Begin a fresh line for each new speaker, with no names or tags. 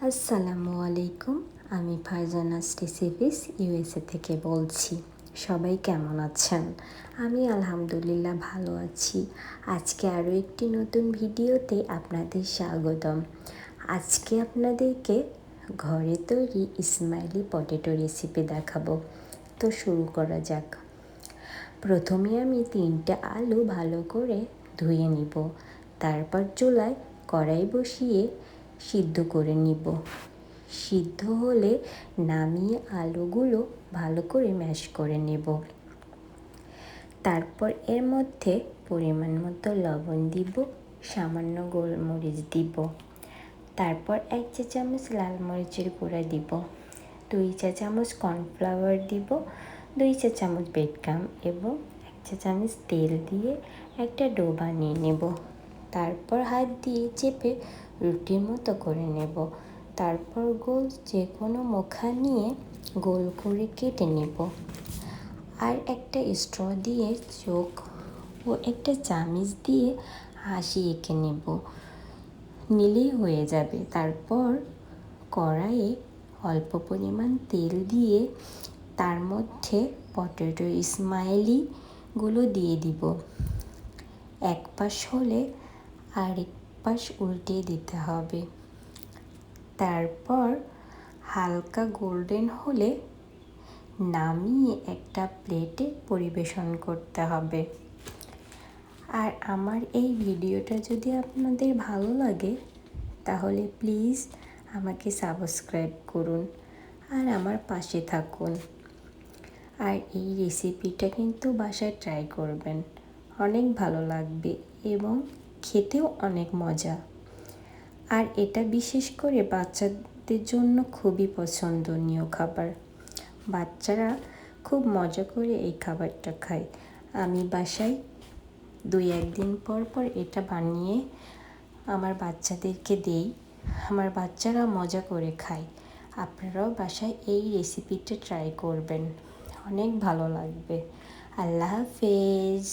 আসসালামু আলাইকুম। আমি ফারজানা'স রেসিপিস ইউএসএ থেকে বলছি। সবাই কেমন আছেন? আমি আলহামদুলিল্লাহ ভালো আছি। আজকে আরও একটি নতুন ভিডিওতে আপনাদের স্বাগতম। আজকে আপনাদেরকে ঘরে তৈরি স্মাইলি পটেটো রেসিপি দেখাবো। তো শুরু করা যাক। প্রথমে আমি 3টে আলু ভালো করে ধুয়ে নিব। তারপর চুলায় কড়াই বসিয়ে সিদ্ধ করে নিব। সিদ্ধ হলে নামিয়ে আলুগুলো ভালো করে ম্যাশ করে নেব। তারপর এর মধ্যে পরিমাণ মতো লবণ দিব, সামান্য গোলমরিচ দিব। তারপর 1 চা চামচ লাল মরিচের গুঁড়া দিব, 2 চা চামচ কর্নফ্লাওয়ার দিব, 2 চা চামচ বেডগাম এবং 1 চা চামচ তেল দিয়ে একটা ডো বানিয়ে নেব। তারপর হাত দিয়ে চেপে রুটির মতো করে নেব। তারপর গোল যে কোনো মুখা নিয়ে গোল করে কেটে নেব। আর একটা স্ট্র দিয়ে চোখ ও একটা চামিচ দিয়ে হাসি এঁকে নেব, নিলেই হয়ে যাবে। তারপর কড়াইয়ে অল্প পরিমাণ তেল দিয়ে তার মধ্যে পটেটো স্মাইলিগুলো দিয়ে দিব। এক পাশ হলে আরেক পাশ উল্টে দিতে হবে। তারপর হালকা গোল্ডেন হলে নামিয়ে একটা প্লেটে পরিবেশন করতে হবে। আর আমার এই ভিডিওটা যদি আপনাদের ভালো লাগে তাহলে প্লিজ আমাকে সাবস্ক্রাইব করুন আর আমার পাশে থাকুন। আর এই রেসিপিটা কিন্তু বাসায় ট্রাই করবেন, অনেক ভালো লাগবে এবং খেতেও অনেক মজা। আর এটা বিশেষ করে বাচ্চাদের জন্য খুবই পছন্দনীয় খাবার। বাচ্চারা খুব মজা করে এই খাবারটা খায়। আমি বাসায় 2-1 দিন পর পর এটা বানিয়ে আমার বাচ্চাদেরকে দেই। আমার বাচ্চারা মজা করে খায়। আপনারাও বাসায় এই রেসিপিটা ট্রাই করবেন, অনেক ভালো লাগবে। আল্লাহ হাফেজ।